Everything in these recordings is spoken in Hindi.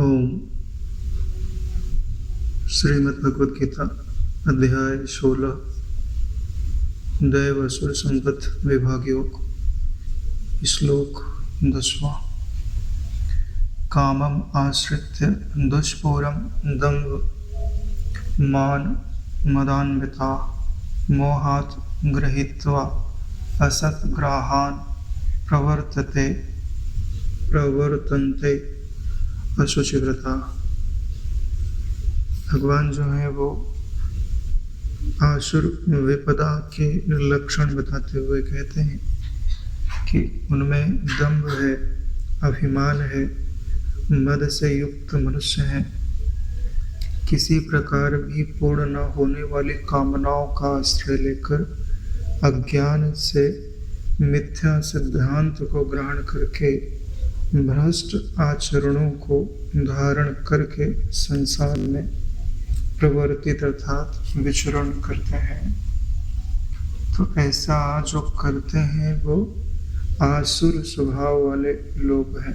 ओम। श्रीमद् भगवद गीता अध्याय 16 दैव असुर संपद विभाग योग। श्लोक 10वां। कामम आश्रित्य दुष्पूरम दंभ मान मदान्विता मोहात् गृहीत्वा असत्ग्राहान् प्रवर्तन्ते अशुचिव्रता। भगवान जो है वो आसुर विपदा के लक्षण बताते हुए कहते हैं कि उनमें दंभ है, अभिमान है, मद से युक्त मनुष्य है, किसी प्रकार भी पूर्ण न होने वाली कामनाओं का आश्रय लेकर अज्ञान से मिथ्या सिद्धांत को ग्रहण करके भ्रष्ट आचरणों को धारण करके संसार में प्रवर्तित अर्थात विचरण करते हैं। तो ऐसा जो करते हैं वो आसुर स्वभाव वाले लोग हैं।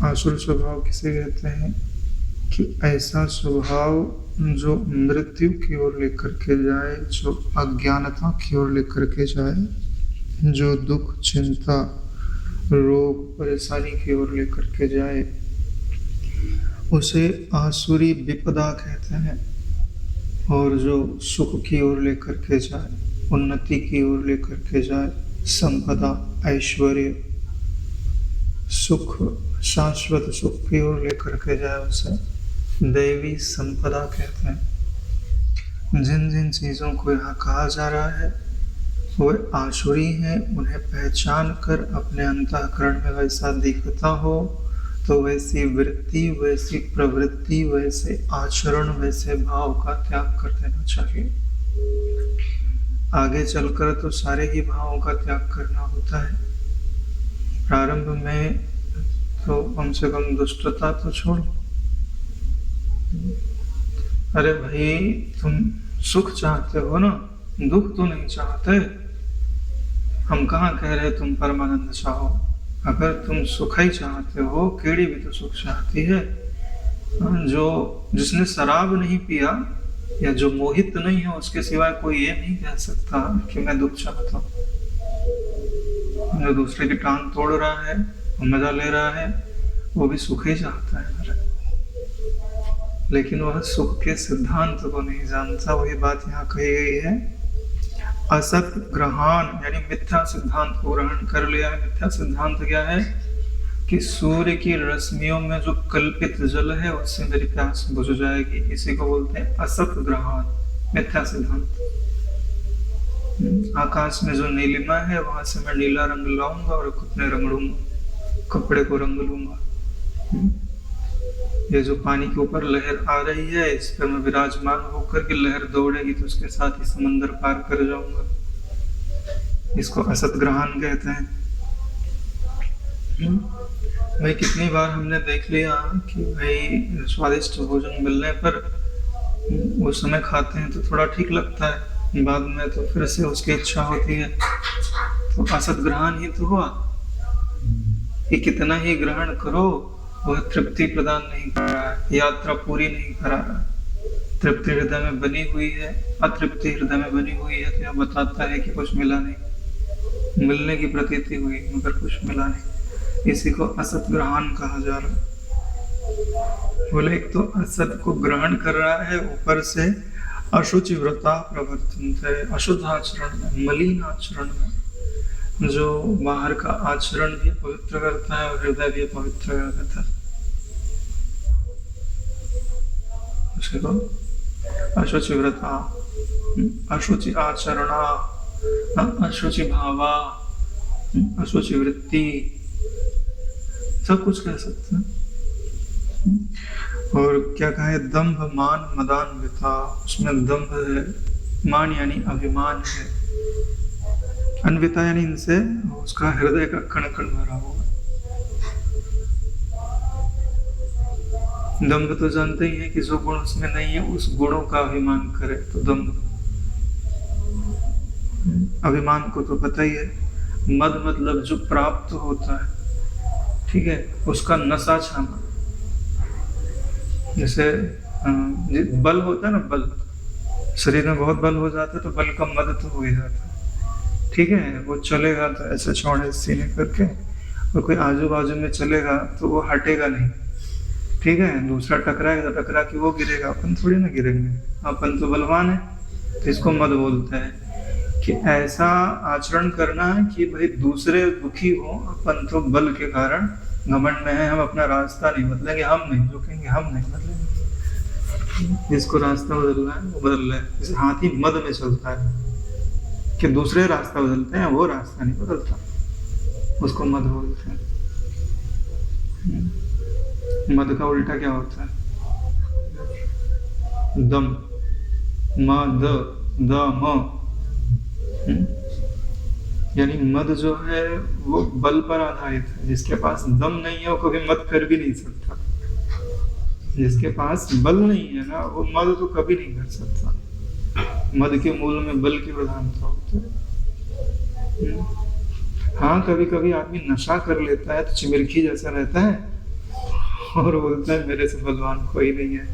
आसुर स्वभाव किसे कहते हैं कि ऐसा स्वभाव जो मृत्यु की ओर लेकर के जाए, जो अज्ञानता की ओर लेकर के जाए, जो दुख चिंता रोग परेशानी की ओर लेकर के जाए, उसे आसुरी विपदा कहते हैं। और जो सुख की ओर लेकर के जाए, उन्नति की ओर लेकर के जाए, संपदा ऐश्वर्य सुख शाश्वत सुख की ओर लेकर के जाए, उसे दैवी संपदा कहते हैं। जिन जिन चीजों को यहाँ कहा जा रहा है वो आसुरी हैं। उन्हें पहचान कर अपने अंतःकरण में वैसा दिखता हो तो वैसी वृत्ति, वैसी प्रवृत्ति, वैसे आचरण, वैसे भाव का त्याग कर देना चाहिए। आगे चलकर तो सारे ही भावों का त्याग करना होता है। प्रारंभ में तो कम से कम दुष्टता तो छोड़ो। अरे भाई, तुम सुख चाहते हो ना, दुख तो नहीं चाहते। हम कहाँ कह रहे तुम परमानंद चाहो। अगर तुम सुख ही चाहते हो, कीड़ी भी तो सुख चाहती है। जिसने शराब नहीं पिया या जो मोहित नहीं है, उसके सिवाय कोई ये नहीं कह सकता कि मैं दुख चाहता हूँ। जो दूसरे की टांग तोड़ रहा है, मजा ले रहा है, वो भी सुख ही चाहता है मेरा। लेकिन वह सुख के सिद्धांत को नहीं जानता। वही बात यहाँ कही गई है। असत ग्रहण यानी मिथ्या सिद्धांत को ग्रहण कर लिया है। मिथ्या सिद्धांत क्या है कि सूर्य की रश्मियों में जो कल्पित जल है उससे मेरी प्यास बुझ जाएगी। इसी को बोलते हैं असत ग्रहण, मिथ्या सिद्धांत। आकाश में जो नीलिमा है वहां से मैं नीला रंग लाऊंगा और अपने रंग लूंगा, कपड़े को रंग लूंगा। ये जो पानी के ऊपर लहर आ रही है, इस पर मैं विराजमान होकर के लहर दौड़ेगी तो उसके साथ ही समंदर पार कर जाऊंगा। इसको असत ग्रहण कहते हैं। भाई कितनी बार हमने देख लिया कि भाई स्वादिष्ट भोजन मिलने पर उस समय खाते हैं तो थोड़ा ठीक लगता है, बाद में तो फिर से उसकी इच्छा होती है। तो असत ग्रहण ही तो हुआ कि कितना ही ग्रहण करो वह तृप्ति प्रदान नहीं कर रहा है, यात्रा पूरी नहीं करा रहा। तृप्ति हृदय में बनी हुई है, अतृप्ति हृदय में बनी हुई है, तो यह बताता है कि कुछ मिला नहीं। मिलने की प्रतीति हुई मगर कुछ मिला नहीं। इसी को असत ग्रहण कहा जा रहा है। बोले एक तो असत को ग्रहण कर रहा है, ऊपर से अशुचि व्रता प्रवर्तन है। अशुद्ध आचरण में, मलिन आचरण में, जो बाहर का आचरण भी पवित्र करता है और हृदय भी पवित्र कर देता है। उसको अशुचि व्रता, अशुचि आचरणा, अशुचि भावा, अशुचि वृत्ति, सब कुछ कह सकते हैं। और क्या कहा है? दंभ मान मदान्विता। उसमें दंभ है, मान यानी अभिमान है, अन्विता यानी इनसे उसका हृदय का कण कण भरा हुआ। दंभ तो जानते ही है कि जो गुण उसमें नहीं है उस गुणों का अभिमान करे तो दंभ। अभिमान को तो पता ही है। मद मतलब जो प्राप्त होता है, ठीक है, उसका नशा छाना। जैसे बल होता है ना, बल, शरीर में बहुत बल हो जाता है तो बल का मद तो हो ही जाता है, ठीक है। वो चलेगा तो ऐसे चौड़े सीने करके, और कोई आजू बाजू में चलेगा तो वो हटेगा नहीं, ठीक है। दूसरा टकराएगा तो टकरा के वो गिरेगा, अपन थोड़ी ना गिरेंगे, अपन तो बलवान है। तो इसको मद बोलते हैं कि ऐसा आचरण करना है कि भाई दूसरे दुखी हो, अपन तो बल के कारण घमंड में है, हम अपना रास्ता नहीं बदलेंगे, हम नहीं झुकेंगे, हम नहीं बदलेंगे। जिसको रास्ता बदलना है वो बदल रहा है। जैसे हाथी मद में चलता है कि दूसरे रास्ता बदलते हैं, वो रास्ता नहीं बदलता, उसको मद बोलते हैं। मद का उल्टा क्या होता है? दम, मद, दम, यानी मद जो है वो बल पर आधारित है। जिसके पास दम नहीं है वो कभी मद कर भी नहीं सकता। जिसके पास बल नहीं है ना, वो मद तो कभी नहीं कर सकता। मद के मूल में बल की प्रधानता होती है। हाँ, कभी कभी आदमी नशा कर लेता है तो चिमरखी जैसा रहता है और बोलता है मेरे से बलवान कोई नहीं है,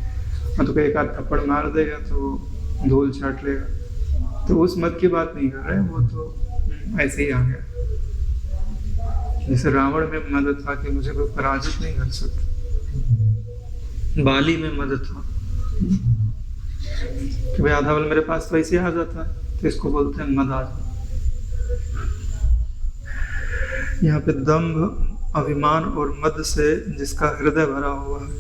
और तो एक आध थप्पड़ मार देगा तो धूल चाट लेगा। तो उस मत की बात नहीं कर रहे, वो तो ऐसे ही आ गया। जैसे रावण में मद था कि मुझे कोई पराजित नहीं कर सकता, बाली में मद था कि भाई आधा बल मेरे पास तो ऐसे आ जाता है, तो इसको बोलते हैं मद आ जाता। यहाँ पे दंभ, अभिमान और मद से जिसका हृदय भरा हुआ है,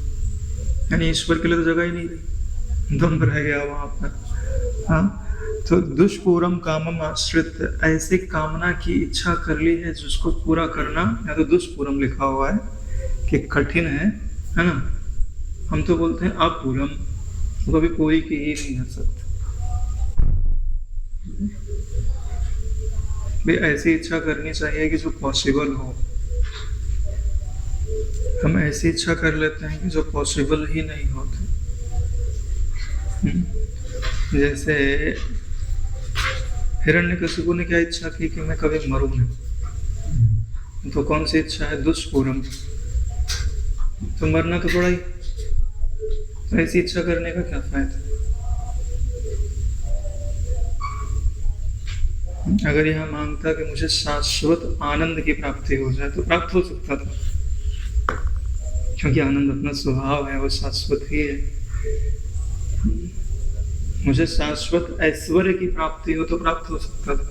यानी ईश्वर के लिए तो जगह ही नहीं रही, दंभ रह गया वहां पर। हाँ, तो दुष्पूरम कामम आश्रित, ऐसे कामना की इच्छा कर ली है जिसको पूरा करना, या तो दुष्पूरम लिखा हुआ है कि कठिन है ना। हम तो बोलते हैं अपूरम, वो कभी पूरी की ही नहीं हो सकती। भी ऐसी इच्छा करनी चाहिए कि जो पॉसिबल हो। हम ऐसी इच्छा कर लेते हैं कि जो पॉसिबल ही नहीं होती। जैसे हिरण्यकशिपु ने क्या इच्छा की कि मैं कभी मरूं नहीं, तो कौन सी इच्छा है? दुष्पूरम। तो मरना तो पड़ा ही, तो ऐसी इच्छा करने का क्या फायदा? अगर यह मांगता कि मुझे शाश्वत आनंद की प्राप्ति हो जाए तो प्राप्त हो सकता था, क्योंकि आनंद अपना स्वभाव है, वो शाश्वत ही है। मुझे शाश्वत ऐश्वर्य की प्राप्ति हो तो प्राप्त हो सकता था,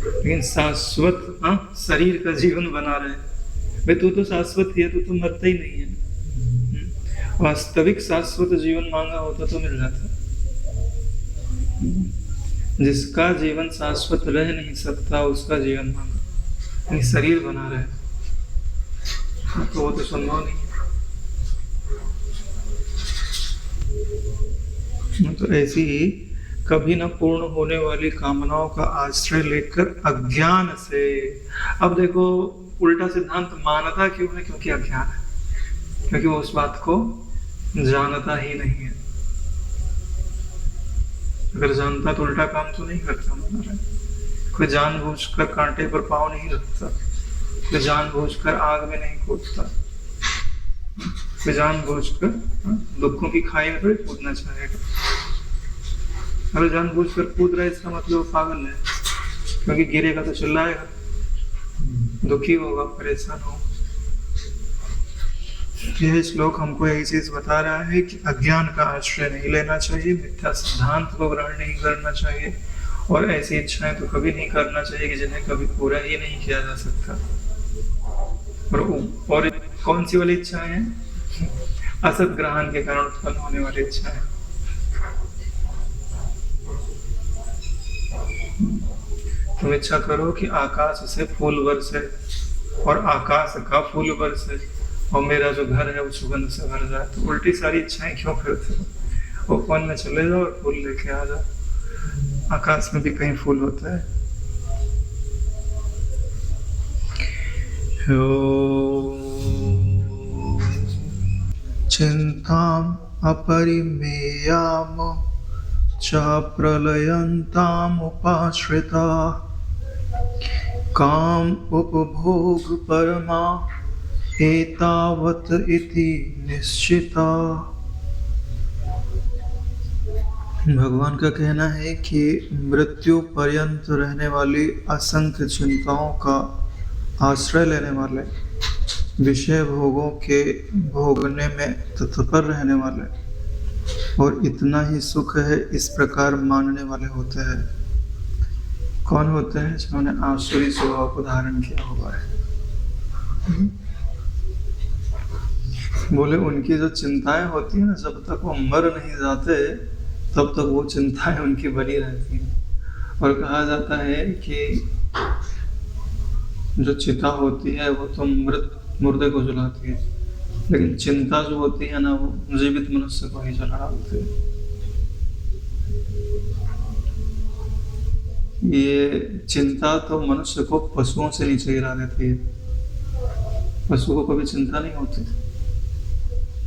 लेकिन शाश्वत शरीर का जीवन बना रहे, भाई तू तो शाश्वत ही है, तू तो मरता ही नहीं है। वास्तविक शाश्वत जीवन मांगा होता तो मिल जाता। जिसका जीवन शाश्वत रह नहीं सकता उसका जीवन मांगा, शरीर बना रहे, तो वो तो संभव नहीं है। तो ऐसी ही कभी न पूर्ण होने वाली कामनाओं का आश्रय लेकर अज्ञान से, अब देखो उल्टा सिद्धांत मानता क्यों है? क्योंकि अज्ञान है, क्योंकि वो उस बात को जानता ही नहीं है। अगर जानता तो उल्टा काम तो नहीं करता। कोई जानबूझकर कांटे पर पाँव नहीं रखता, कोई जानबूझकर आग में नहीं कूदता, कोई जानबूझकर दुखों की खाई में थोड़ी कूदना चाहेगा। अगर जानबूझकर कूद रहा है इसका मतलब वो पागल है, क्योंकि गिरेगा तो चिल्लाएगा, दुखी होगा, परेशान होगा। यह श्लोक हमको यही चीज बता रहा है कि अज्ञान का आश्रय नहीं लेना चाहिए, मिथ्या सिद्धांत को ग्रहण नहीं करना चाहिए, और ऐसी इच्छाएं तो कभी नहीं करना चाहिए कि जिन्हें कभी पूरा ही नहीं किया जा सकता। और कौन सी वाली इच्छाएं हैं? असत ग्रहण के कारण उत्पन्न होने वाली इच्छाएं। तुम इच्छा करो कि आकाश से फूल बरसे और आकाश का फूल बरसे और मेरा जो घर है वो सुगंध से भर जाए, तो उल्टी सारी इच्छाएं क्यों करते हो? वो वन में चले जाओ और फूल लेके आ जाओ, आकाश में भी कहीं फूल होता है। चिंताम अपरिमेयाम च प्रलयन्ताम उपाश्रिता काम उपभोग परमा एतावत् इति निश्चिता। भगवान का कहना है कि मृत्यु पर्यंत रहने वाली असंख्य चिंताओं का आश्रय लेने वाले, विषय भोगों के भोगने में तत्पर रहने वाले और इतना ही सुख है इस प्रकार मानने वाले होते हैं। कौन होते हैं? जिन्होंने आसुरी स्वभाव को धारण किया हुआ है। बोले उनकी जो चिंताएं होती है ना, जब तक वो मर नहीं जाते तब तक वो चिंताएं उनकी बनी रहती हैं। और कहा जाता है कि जो चिता होती है वो तो मुर्दे को जलाती है, लेकिन चिंता जो होती है ना वो जीवित मनुष्य को ही जला डालती है। ये चिंता तो मनुष्य को पशुओं से नीचे गिरा देती है। पशु को कभी चिंता नहीं होती।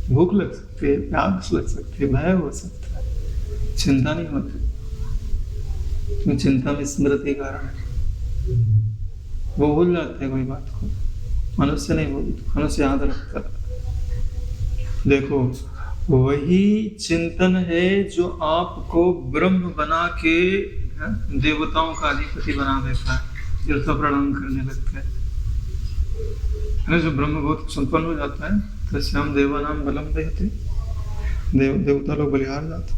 भूख लग सकती है, प्यास लग सकती है, भय हो सकता है, चिंता नहीं होती। चिंता में स्मृति कारण है, वो भूल जाते हैं कोई बात को। मनुष्य नहीं भूलता, मनुष्य याद रखता है। देखो वही चिंतन है जो आपको ब्रह्म बना के देवताओं का अधिपति बना देता है, तीर्थ प्रणाम करने लगता है। जो ब्रह्म बहुत संपन्न हो जाता है तो श्याम देवा नाम बलम देते, देवता लोग बलिहार जाते।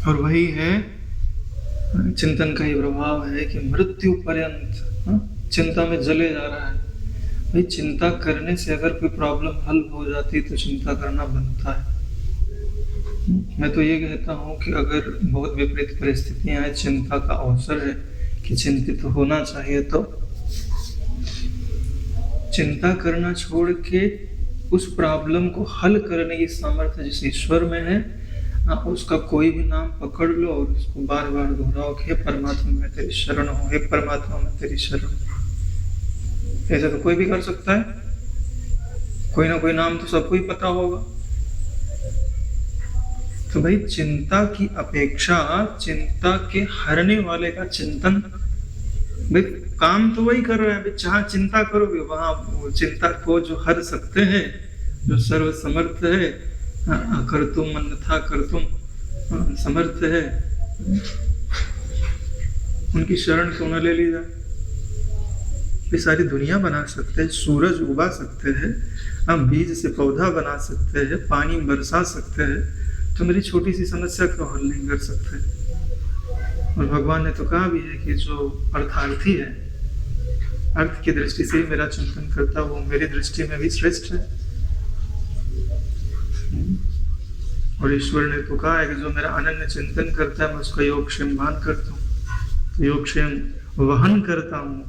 और वही है चिंतन का ही प्रभाव है कि मृत्यु पर्यंत चिंता में जले जा रहा है। भाई चिंता करने से अगर कोई प्रॉब्लम हल हो जाती तो चिंता करना बनता है। मैं तो ये कहता हूँ कि अगर बहुत विपरीत परिस्थितियां हैं, चिंता का अवसर है कि चिंतित होना चाहिए, तो चिंता करना छोड़ के उस प्रॉब्लम को हल करने की सामर्थ्य जिस ईश्वर में है, उसका कोई भी नाम पकड़ लो और उसको बार बार दोहराओ कि हे परमात्मा मैं तेरी शरण हूँ, हे परमात्मा मैं तेरी शरण हूँ। ऐसा तो कोई भी कर सकता है। कोई ना कोई नाम तो सबको ही पता होगा। तो भाई चिंता की अपेक्षा चिंता के हरने वाले का चिंतन, भाई काम तो वही कर रहा है। जहाँ चिंता करोगे वहां चिंता को जो हर सकते हैं, जो सर्व समर्थ है, कर तुम अन्यथा कर तुम समर्थ है, उनकी शरण क्यों न ले ली जाए। ये सारी दुनिया बना सकते हैं, सूरज उगा सकते हैं, हम बीज से पौधा बना सकते हैं, पानी बरसा सकते हैं, तो मेरी छोटी सी समस्या क्यों हल नहीं कर सकते। और भगवान ने तो कहा भी है कि जो अर्थार्थी है, अर्थ की दृष्टि से ही मेरा चिंतन करता, वो मेरी दृष्टि में भी श्रेष्ठ है। और ईश्वर ने तो कहा है कि जो मेरा अनन्य चिंतन करता है मैं उसका योगक्षेम भान करता हूँ। तो योगक्षेम वहन करता हूँ,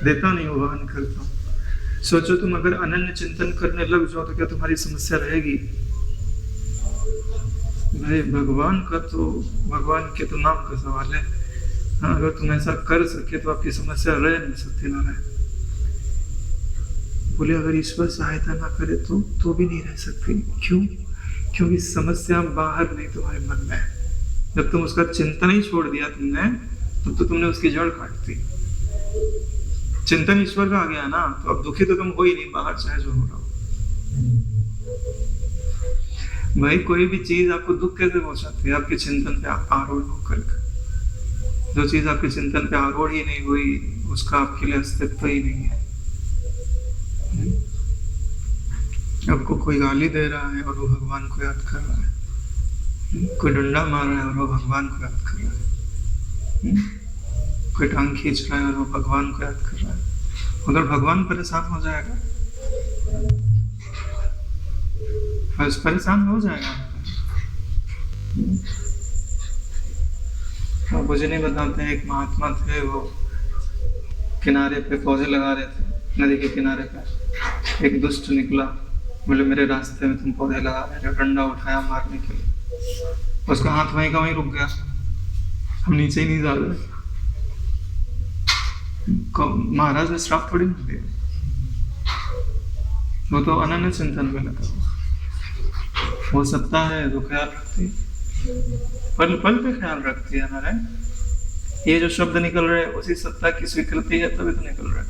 देता नहीं हूँ, वहन करता हूँ। सोचो तुम अगर अनन्य चिंतन करने लग जाओ तो क्या तुम्हारी समस्या रहेगी? भाई भगवान के तो नाम का सवाल है। हाँ, अगर तुम ऐसा कर सके तो आपकी समस्या रह नहीं सकती ना रहे। बोले अगर ईश्वर सहायता ना करे तो भी नहीं रह सकती। क्यों? क्योंकि समस्या बाहर नहीं, तुम्हारे मन में है। जब तुम उसका चिंतन ही छोड़ दिया तुमने, तब तो तुमने उसकी जड़ काट दी। चिंतन ईश्वर का आ गया ना, तो अब दुखी तो तुम हो ही नहीं, बाहर चाहे जो हो रहा हो। भाई कोई भी चीज आपको दुख कैसे पहुंचाती है? आपके चिंतन पे आरूढ़ होकर। जो चीज आपके चिंतन पे आरूढ़ ही नहीं हुई, उसका आपके लिए अस्तित्व ही नहीं है। आपको कोई गाली दे रहा है और वो भगवान को याद कर रहा है, कोई डंडा मार रहा है और वो भगवान को याद कर रहा है, कोई टांग खींच रहा है और वो भगवान को याद कर रहा है, अगर भगवान परेशान हो जाएगा, बस परेशान हो जाएगा। मुझे नहीं बताते हैं, एक महात्मा थे, वो किनारे पे पौधे लगा रहे थे, नदी के किनारे पे। एक दुष्ट निकला, बोले मेरे रास्ते में तुम पौधे लगा रहे हो, डंडा उठाया मारने के लिए। उसका हाथ वहीं का वहीं रुक गया, हम नीचे ही नहीं जा रहे। महाराज ने श्राप थोड़ी नहीं दिया, वो तो अनन्य चिंतन में लगा। वो सत्ता है तो ख्याल रखती है, पल पल पे ख्याल रखती है हमारे। ये जो शब्द निकल रहे हैं उसी सत्ता की स्वीकृति है, तभी तो निकल रहा है।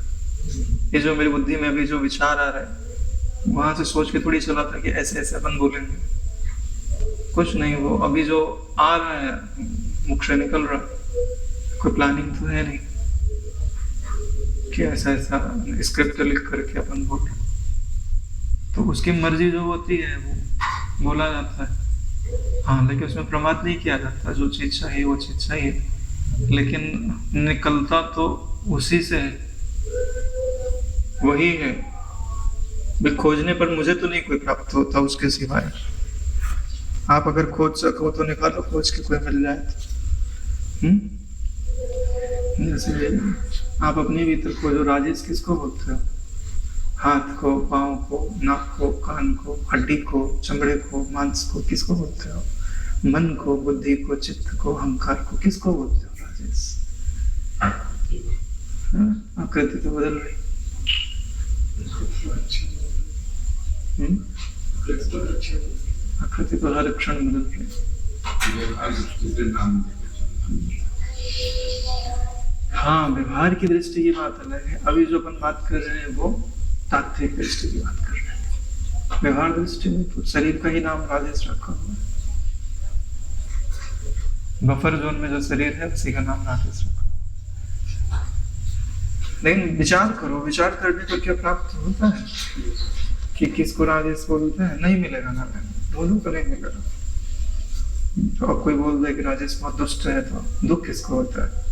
ये जो मेरी बुद्धि में अभी जो विचार आ रहा है, वहां से सोच के थोड़ी चला था कि ऐसे ऐसे अपन बोलेंगे, कुछ नहीं। वो अभी जो आ रहा है, मुख से निकल रहा, कोई प्लानिंग तो है नहीं कि ऐसा ऐसा स्क्रिप्ट लिख करके अपन बोले। तो उसकी मर्जी जो होती है वो बोला जाता है। हाँ, लेकिन उसमें प्रमाद नहीं किया जाता, जो चीज चाहिए वो चीज चाहिए, लेकिन निकलता तो उसी से है, वही है। खोजने पर मुझे तो नहीं कोई प्राप्त होता उसके सिवाय। आप अगर खोज सको तो निकालो, खोज के कोई मिल जाए तो। जैसे आप अपने भीतर खोजो, राजेश किसको बोलते हो? हाथ को, पाँव को, नाक को, कान को, हड्डी को, चमड़े को, मांस को, किसको बोलते हो? मन को, बुद्धि को, चित्त को, अहंकार को, किसको बोलते हो राजेश? आकृति तो बदल रही। आकृति तो हर क्षण बदल रही। हाँ, व्यवहार की दृष्टि की बात अलग है। अभी जो अपन बात कर रहे हैं वो तात्विक दृष्टि की बात कर रहे हैं। व्यवहार दृष्टि में तो शरीर का ही नाम राजेश रखा हुआ है। बफर जोन में जो शरीर है उसी का नाम राजेश रखा हुआ है। लेकिन विचार करो, विचार करने पर क्या प्राप्त होता है कि किसको राजेश बोलते हैं? नहीं मिलेगा ना, बोलूं तो नहीं मिलेगा। तो अब कोई बोल दे कि राजेश बहुत दुष्ट है, तो दुख किसको होता है?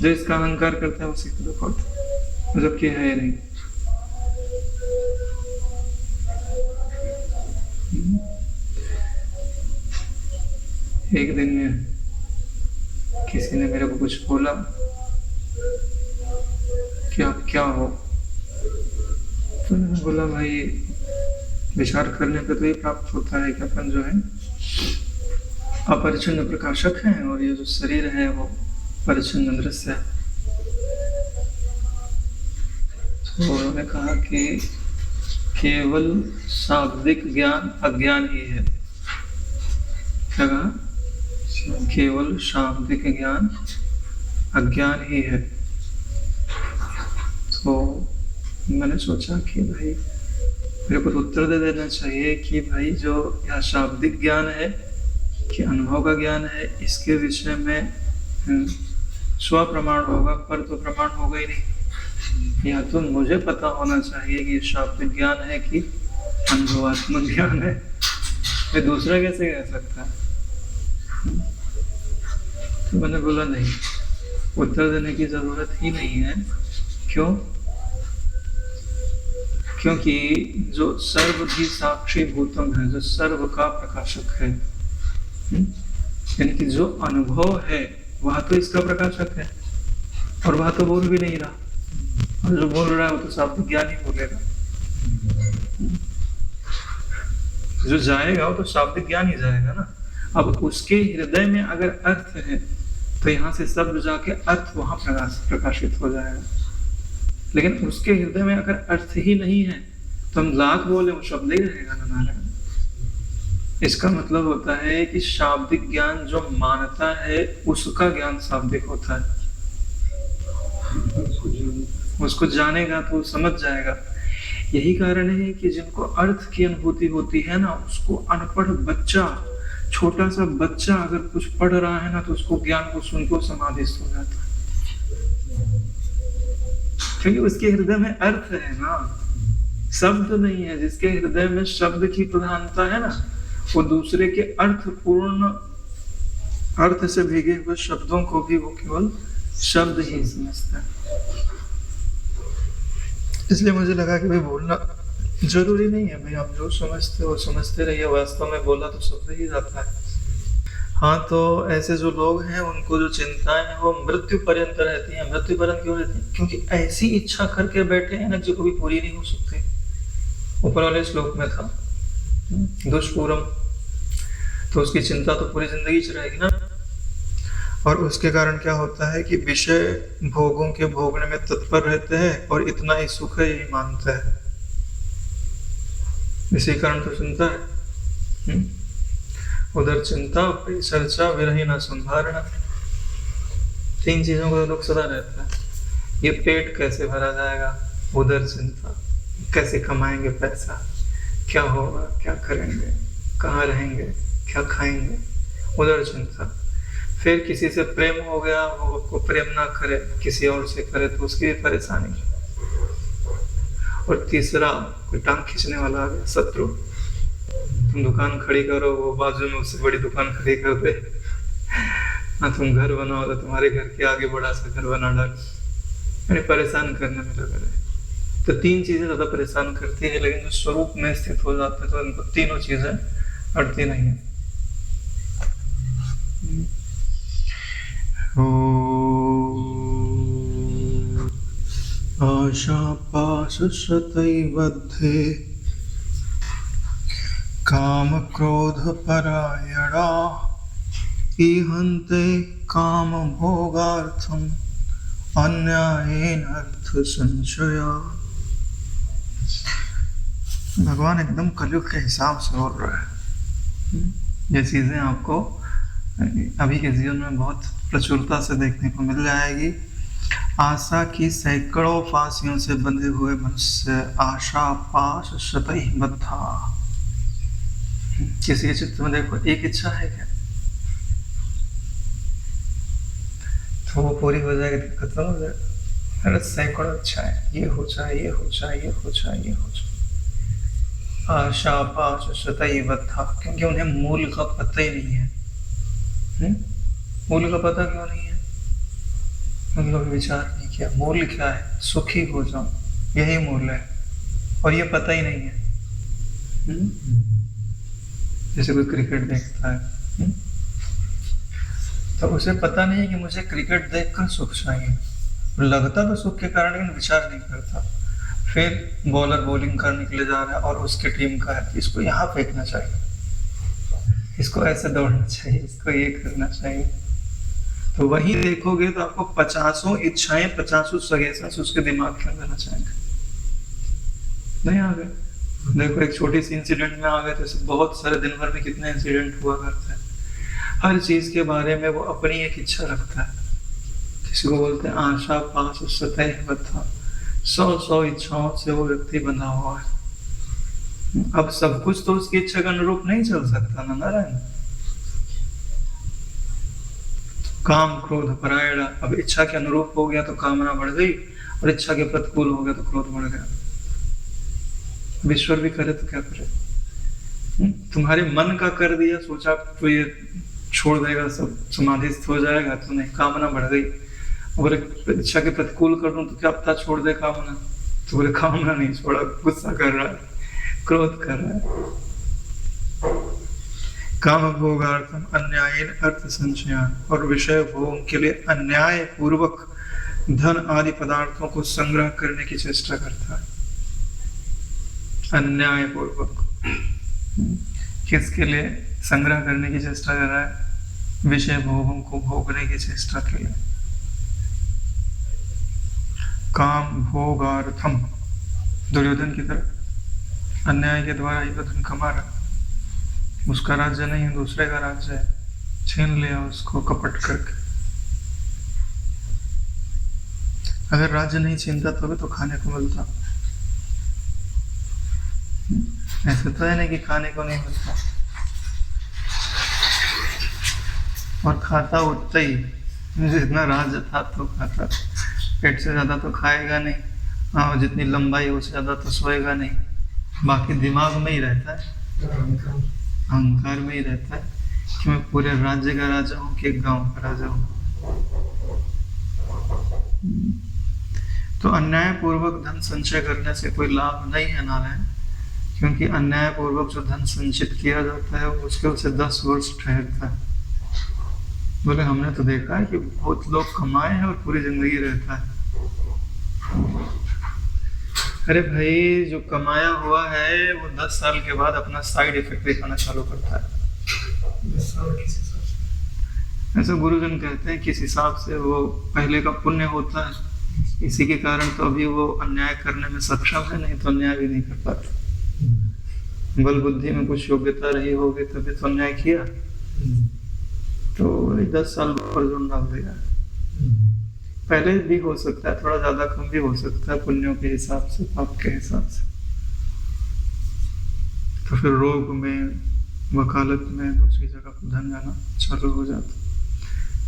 जो इसका अहंकार करता है उसी को दुख होता है, जबकि है ही नहीं। एक दिन में किसी ने मेरे को कुछ बोला कि आप क्या हो, तो मैंने बोला भाई विचार करने पर तो ये प्राप्त होता है कि अपन जो है अपरिच्छिन्न प्रकाशक हैं, और ये जो शरीर है वो परिच्छिन्न दृश्य है। तो उन्होंने कहा कि केवल शाब्दिक ज्ञान अज्ञान ही है। क्या कहा? केवल शाब्दिक ज्ञान अज्ञान ही है। तो मैंने सोचा कि भाई मेरे को उत्तर दे देना चाहिए कि भाई जो यह शाब्दिक ज्ञान है कि अनुभव का ज्ञान है, इसके विषय में स्व प्रमाण होगा, पर तो प्रमाण होगा ही नहीं। या तो मुझे पता होना चाहिए कि शाब्दिक ज्ञान है कि अनुभवात्मक ज्ञान है। ये दूसरा कैसे कह सकता है? तो मैंने बोला नहीं, उत्तर देने की जरूरत ही नहीं है। क्यों? क्योंकि जो सर्वधि साक्षी भूतम है, जो सर्व का प्रकाशक है, यानी कि जो अनुभव है वह तो इसका प्रकाशक है, और वह तो बोल भी नहीं रहा, और जो बोल रहा है वो तो शाब्दिक ज्ञान ही बोलेगा। जो जाएगा वो तो शाब्दिक ज्ञान ही जाएगा ना। अब उसके हृदय में अगर अर्थ है तो यहाँ से शब्द जाके अर्थ वहां प्रकाशित हो जाएगा। लेकिन उसके हृदय में अगर अर्थ ही नहीं है तो हम लाख बोले वो शब्द ही रहेगा ना नारायण। इसका मतलब होता है कि शाब्दिक ज्ञान जो मानता है उसका ज्ञान शाब्दिक होता है। उसको जानेगा तो समझ जाएगा। यही कारण है कि जिनको अर्थ की अनुभूति होती है ना, उसको अनपढ़ बच्चा, छोटा सा बच्चा अगर कुछ पढ़ रहा है ना तो उसको ज्ञान को सुनकर समाधिस्थ हो जाता है, क्योंकि उसके हृदय में अर्थ है ना, शब्द नहीं है। जिसके हृदय में शब्द की प्रधानता है ना, वो दूसरे के अर्थपूर्ण, अर्थ से भीगे हुए शब्दों को भी वो केवल शब्द ही समझता है। इसलिए मुझे लगा कि भाई बोलना जरूरी नहीं है भाई, आप जो समझते हो समझते रहिए, वास्तव में बोला तो शब्द ही जाता है। हाँ, तो ऐसे जो लोग हैं उनको जो चिंताएं हैं वो मृत्यु पर्यंत रहती हैं। मृत्यु पर्यंत क्यों रहती हैं? क्योंकि ऐसी इच्छा करके बैठे हैं ना जो कभी पूरी नहीं हो सकती। ऊपर वाले श्लोक में था दुष्पूरम, तो उसकी चिंता तो पूरी जिंदगी च रहेगी ना। और उसके कारण क्या होता है कि विषय भोगों के भोगने में तत्पर रहते हैं और इतना ही सुख है यही मानते हैं। इसी कारण तो चिंता है। उधर चिंता परिचर्चा विरही न संधारणा। तीन चीजों का दुख सदा रहता है। ये पेट कैसे भरा जाएगा, उधर चिंता, कैसे कमाएंगे पैसा, क्या होगा, क्या करेंगे, कहाँ रहेंगे, क्या खाएंगे, उधर चिंता। फिर किसी से प्रेम हो गया, वो आपको प्रेम ना करे, किसी और से करे तो उसकी भी परेशानी। और तीसरा, कोई टांग खींचने वाला आ गया, शत्रु। तुम दुकान खड़ी करो, वो बाजू में उससे बड़ी दुकान खड़ी कर दे। ना तुम घर बनाओ तो तुम्हारे घर के आगे बड़ा सा घर बना डाल, यानी परेशान करने में लगा रहे। तो तीन चीजें ज्यादा परेशान करती है, लेकिन जो स्वरूप में स्थित हो जाते हैं तो इनको तीनों चीजें अड़ती नहीं है। आशा पाश शतैवद्धे काम क्रोध परायणा ईहन्ते काम भोगार्थम अन्यायेन अर्थ संशया। भगवान एकदम कलयुग के हिसाब से बोल रहा है। ये चीजें आपको अभी के जीवन में बहुत प्रचुरता से देखने को मिल जाएगी। आशा की सैकड़ों फांसियों से बंधे हुए मनुष्य आशा पाश शतैः बद्धा। किसी के चित्त में देखो एक इच्छा है क्या, तो वो पूरी हो जाएगी, खत्म हो जाएगा। अरे सैकड़ों इच्छाएं, ये हो जाए, ये हो जाए, ये हो जाए, ये हो जाए। आशा पाश शतैः बद्धा, क्योंकि उन्हें मूल का पता ही नहीं है। मूल का पता क्यों नहीं है? क्योंकि कभी विचार नहीं किया मूल क्या है। सुखी हो जाऊं, यही मूल है, और ये पता ही नहीं है। जैसे कोई क्रिकेट देखता है, तो उसे पता नहीं है कि मुझे क्रिकेट देखकर सुख चाहिए। लगता तो सुख के कारण, लेकिन विचार नहीं करता। फिर बॉलर बॉलिंग करने के लिए जा रहा है और उसकी टीम का है, इसको यहाँ फेंकना चाहिए, इसको ऐसे दौड़ना चाहिए, इसको ये करना चाहिए। तो वही देखोगे तो आपको 50 इच्छाएं, 50 सजेशंस उसके दिमाग के अंदर आ जाएंगे। नहीं आ गए? देखो एक छोटी सी इंसिडेंट में आ गए, तो बहुत सारे दिन भर में कितने इंसिडेंट हुआ करते हैं। हर चीज के बारे में वो अपनी एक इच्छा रखता है। किसी को बोलते हैं आशा पाश शतैः बद्धा। 100 इच्छाओं से वो व्यक्ति बंधा हुआ है। अब सब कुछ तो उसकी इच्छा के अनुरूप नहीं चल सकता ना नारायण। काम क्रोध परायणा, अब इच्छा के अनुरूप हो गया तो कामना बढ़ गई, और इच्छा के प्रतिकूल हो गया तो क्रोध बढ़ गया। ईश्वर भी करे तो क्या करे? तुम्हारे मन का कर दिया, सोचा तो ये छोड़ देगा, सब समाधिस्थ हो जाएगा, तो नहीं, कामना बढ़ गई। और इच्छा के प्रतिकूल कर दूं तो क्या पता छोड़ दे कामना, तो बोले कामना नहीं छोड़ा, गुस्सा कर रहा है, क्रोध कर रहा है। काम भोगार्थम अन्यायेन अर्थ संचयान, और विषय भोग के लिए अन्याय पूर्वक धन आदि पदार्थों को संग्रह करने की चेष्टा करता है। अन्याय पूर्वक किसके लिए संग्रह करने की चेष्टा कर रहा है? विषय भोगों को भोगने की चेष्टा के लिए। काम भोगार्थम, दुर्योधन की तरह अन्याय के द्वारा ही तो धन कमा रहा। उसका राज्य नहीं है, दूसरे का राज्य है, छीन लिया उसको कपट करके। अगर राज्य नहीं छीनता तो भी तो खाने को मिलता। ऐसे तो है नहीं कि खाने को नहीं मिलता, और खाता उतना ही, जितना राज्य था तो खाता। पेट से ज्यादा तो खाएगा नहीं, हाँ, जितनी लंबाई उससे ज्यादा तो सोएगा नहीं। बाकी दिमाग में ही रहता है, अहंकार में ही रहता है कि मैं पूरे राज्य का राजा हूँ कि एक गांव का राजा हूँ। तो अन्याय पूर्वक धन संचय करने से कोई लाभ नहीं है नारायण, क्योंकि अन्याय पूर्वक जो धन संचित किया जाता है उसके उसे 10 वर्ष ठहरता है। बोले हमने तो देखा है कि बहुत लोग कमाए हैं और पूरी जिंदगी रहता है। अरे भाई, जो कमाया हुआ है वो 10 साल के बाद अपना साइड इफेक्ट दिखाना चालू करता है। 10 साल किस हिसाब से? ऐसा गुरुजन कहते हैं किस हिसाब से वो पहले का पुण्य होता है, इसी के कारण तो अभी वो अन्याय करने में सक्षम है, नहीं तो अन्याय भी नहीं कर पाता। बल बुद्धि में कुछ योग्यता रही होगी तभी तो अन्याय किया। तो 10 साल पर जो डाल दिया। पहले भी हो सकता है, थोड़ा ज्यादा कम भी हो सकता है पुण्यों के हिसाब से, पाप के हिसाब से। तो फिर रोग में, वकालत में दूसरी जगह धन जाना चालू हो जाता,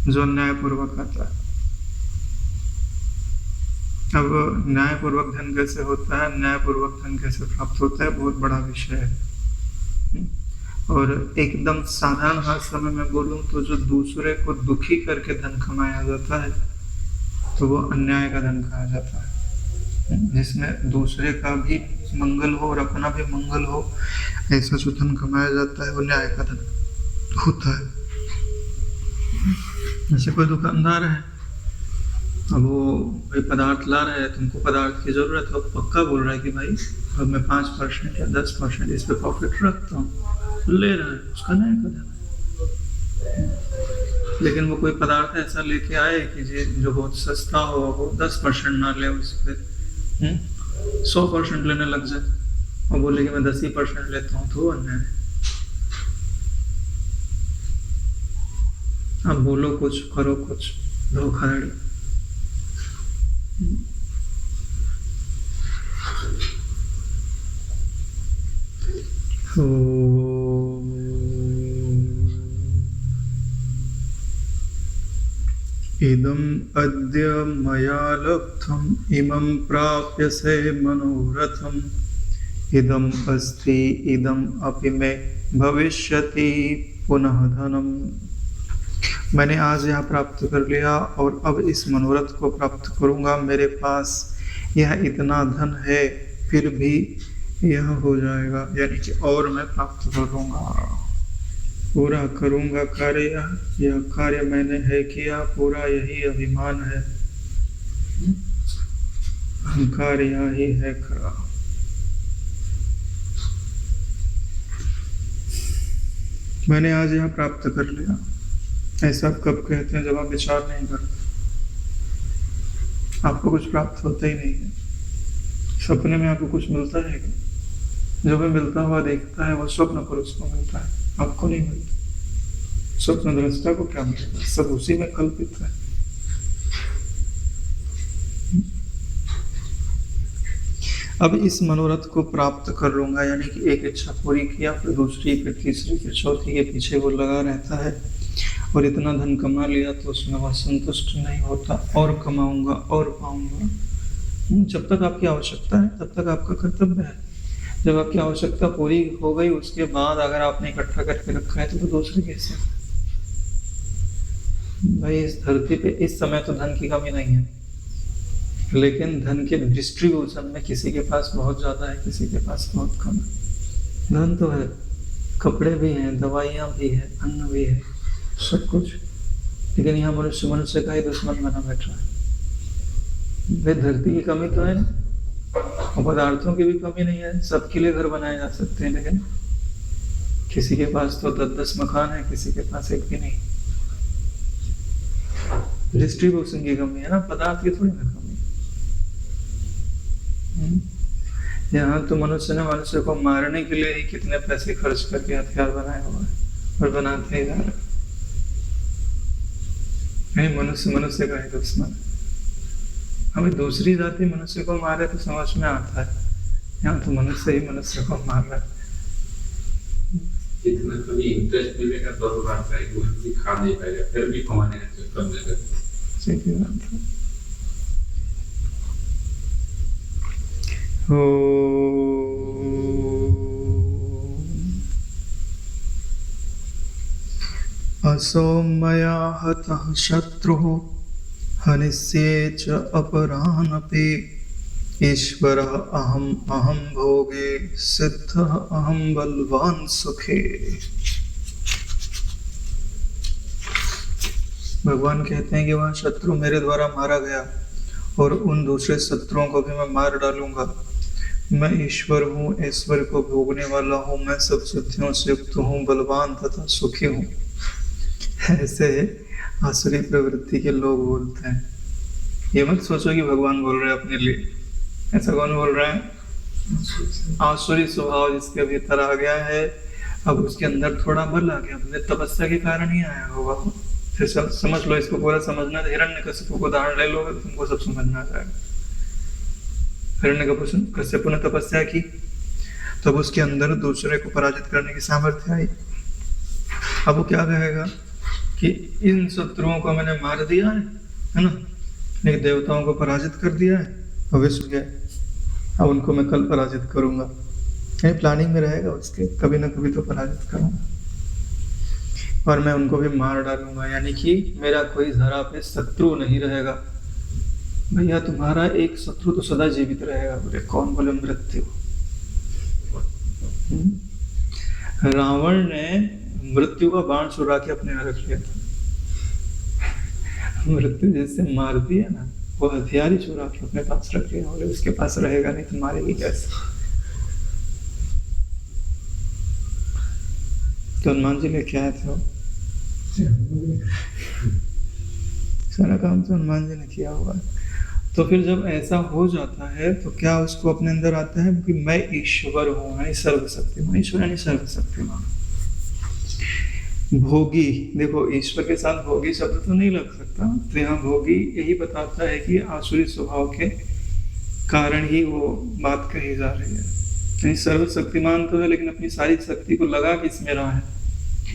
जो न्यायपूर्वक आता है। अब न्यायपूर्वक धन कैसे होता है, न्यायपूर्वक धन कैसे प्राप्त होता है, बहुत बड़ा विषय है। और एकदम साधारण भाषा में मैं बोलूं तो जो दूसरे को दुखी करके धन कमाया जाता है तो वो अन्याय का धन कहा जाता है। जिसमें दूसरे का भी मंगल हो और अपना भी मंगल हो, ऐसा जो धन कमाया जाता है वो न्याय का धन होता है। जैसे कोई दुकानदार है, अब वो कोई पदार्थ ला रहा है, तुमको पदार्थ की जरूरत है, पक्का बोल रहा है कि भाई अब मैं 5% या 10% इस पे प्रॉफिट रखता हूँ, ले रहा है, उसका न्याय का धन है। लेकिन वो कोई पदार्थ ऐसा लेके आए कि जो बहुत सस्ता हो, वो 10% ना ले, उस पर 100% लेने लग जाए और बोले कि मैं 10% लेता हूँ, तो अन्याय है। अब बोलो कुछ, करो कुछ, धोखाधड़ी। इदं अद्य मया लब्धम् इमं प्राप्यसे मनोरथम् इदं अस्ति इदं अपि मे भविष्यति पुनः धनम्। मैंने आज यह प्राप्त कर लिया और अब इस मनोरथ को प्राप्त करूंगा। मेरे पास यह इतना धन है, फिर भी यह हो जाएगा, यानी कि और मैं प्राप्त कर लूंगा, पूरा करूंगा कार्य। यह कार्य मैंने है किया, पूरा यही अभिमान है, अहंकार यही है खरा। मैंने आज यह प्राप्त कर लिया। ऐसा कब कहते हैं? जब आप विचार नहीं करते, आपको कुछ प्राप्त होता ही नहीं है। सपने में आपको कुछ मिलता है क्या? जो भी मिलता हुआ देखता है वो स्वप्न पुरुष को मिलता है, आपको नहीं मिलता। स्वप्न दृष्टा को क्या मिलेगा? सब उसी में कल्पित है। अब इस मनोरथ को प्राप्त कर लूंगा, यानी कि एक इच्छा पूरी किया, फिर दूसरी, फिर तीसरी, फिर चौथी, के पीछे वो लगा रहता है। और इतना धन कमा लिया तो उसमें वह संतुष्ट नहीं होता, और कमाऊंगा और पाऊंगा। जब तक आपकी आवश्यकता है तब तक आपका कर्तव्य है। जब आपकी आवश्यकता पूरी हो गई, उसके बाद अगर आपने इकट्ठा करके रखा है तो दूसरे कैसे? भाई इस धरती पे इस समय तो धन की कमी नहीं है, लेकिन धन के डिस्ट्रीब्यूशन में किसी के पास बहुत ज्यादा है, किसी के पास बहुत कम है। धन तो है, कपड़े भी हैं, दवाइयाँ भी है, अन्न भी है, सब कुछ, लेकिन यहाँ मनुष्य का ही दुश्मन बना बैठा है। भाई धरती की कमी तो है ना, और पदार्थों की भी कमी नहीं है, सबके लिए घर बनाए जा सकते हैं, लेकिन किसी के पास तो 10-10 मकान है, किसी के पास एक भी नहीं। डिस्ट्रीब्यूशन की कमी है ना, पदार्थ की थोड़ी ना कमी। यहाँ तो मनुष्य ने मनुष्य को मारने के लिए ही कितने पैसे खर्च करके हथियार बनाए हुए हैं और बनाते ही जा रहे। नहीं, मनुष्य का ही दुश्मन है। हमें दूसरी जाति मनुष्य को मारे तो समझ में आता है, यहाँ तो मनुष्य ही मनुष्य को मार रहा है। इतना कभी इंटरेस्ट मिलेगा तो बात है कि वो खा नहीं पाएगा, फिर भी कमाने का चक्कर में लगेगा। सीधी बात है। असौ मया हतः शत्रुः हनिष्ये च अपरानपि ईश्वरः अहम् अहं भोगे सिद्धः अहं बलवान सुखे। भगवान कहते हैं कि वह शत्रु मेरे द्वारा मारा गया और उन दूसरे शत्रुओं को भी मैं मार डालूंगा। मैं ईश्वर हूँ, ईश्वर को भोगने वाला हूँ, मैं सब सिद्धियों से युक्त हूँ, बलवान तथा सुखी हूँ। ऐसे आसुरी प्रवृत्ति के लोग बोलते हैं। ये मत सोचो कि भगवान बोल रहे हैं अपने लिए, ऐसा कौन बोल रहा है? आसुरी स्वभाव जिसके भीतर आ गया है, अब उसके अंदर थोड़ा बल आ गया, अपने तपस्या के कारण ही आया होगा। फिर समझ लो, इसको पूरा समझना है। हिरण्यकशिपु को उदाहरण ले लो, तुमको सब समझना आ जाएगा। हिरण्यकशिपु ने तपस्या की, तब उसके अंदर दूसरे को पराजित करने की सामर्थ्य आई। अब वो क्या कहेगा कि इन शत्रुओं को मैंने मार दिया है ना, लेकिन देवताओं को पराजित कर दिया है, भविष्य गए, अब उनको मैं कल पराजित करूंगा। कहीं प्लानिंग में रहेगा उसके, कभी ना कभी तो पराजित करूंगा और मैं उनको भी मार डालूंगा, यानी कि मेरा कोई धरा पे शत्रु नहीं रहेगा। भैया तुम्हारा एक शत्रु तो सदा जीवित रहेगा। बोले कौन? बोले मृत्यु। रावण ने मृत्यु का बाण चुरा के अपने यहाँ रख लिया था। मृत्यु जैसे मार दिया ना, वो हथियार ही चुरा के अपने पास रख लिया। बोले उसके पास रहेगा नहीं तो मारेगी कैसे? तो हनुमान जी लेके आए थे, सारा काम तो हनुमान जी ने किया हुआ। तो फिर जब ऐसा हो जाता है तो क्या उसको अपने अंदर आता है कि मैं ईश्वर हूँ, यानी सर्वशक्तिमान। ईश्वर यानी सर्वशक्तिमान। भोगी, देखो ईश्वर के साथ भोगी शब्द तो नहीं लग सकता, तो यहाँ भोगी यही बताता है कि आसुरी स्वभाव के कारण ही वो बात कही जा रही है। यानी सर्वशक्तिमान तो है, लेकिन अपनी सारी शक्ति को लगा किसमें रहा है?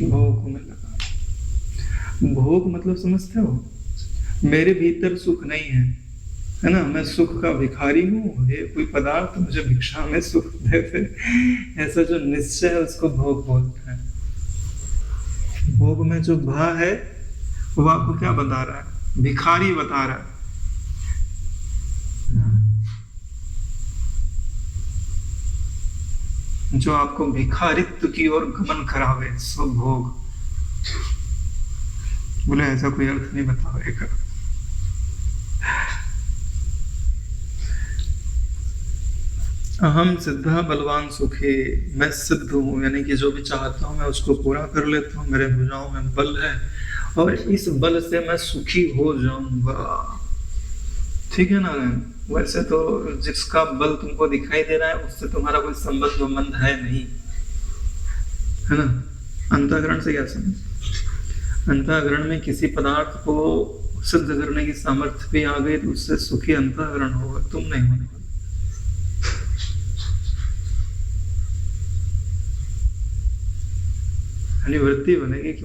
भोग में लगा। भोग मतलब समझते हो, मेरे भीतर सुख नहीं है ना, मैं सुख का भिखारी हूँ, ये कोई पदार्थ मुझे भिक्षा में सुख दे दे, ऐसा जो निश्चय है उसको भोग बोलते हैं। भोग में जो भा है वो आपको क्या बता रहा है? भिखारी बता रहा है। जो आपको भिखारित्व की ओर गमन करावे, सो भोग। बोले ऐसा कोई अर्थ नहीं बताएगा। अहम सिद्धा बलवान सुखी, मैं सिद्ध हूँ, यानी कि जो भी चाहता हूँ मैं उसको पूरा कर लेता हूँ, मेरे भुजाओं में बल है और इस बल से मैं सुखी हो जाऊंगा। ठीक है ना? वैसे तो जिसका बल तुमको दिखाई दे रहा है उससे तुम्हारा कोई संबंध है नहीं, है ना? अंतःकरण से क्या समझ? अंतःकरण में किसी पदार्थ को सिद्ध करने की सामर्थ्य भी आ गई तो उससे सुखी अंतःकरण होगा, तुम नहीं होने। वृत्ति बनेगी कि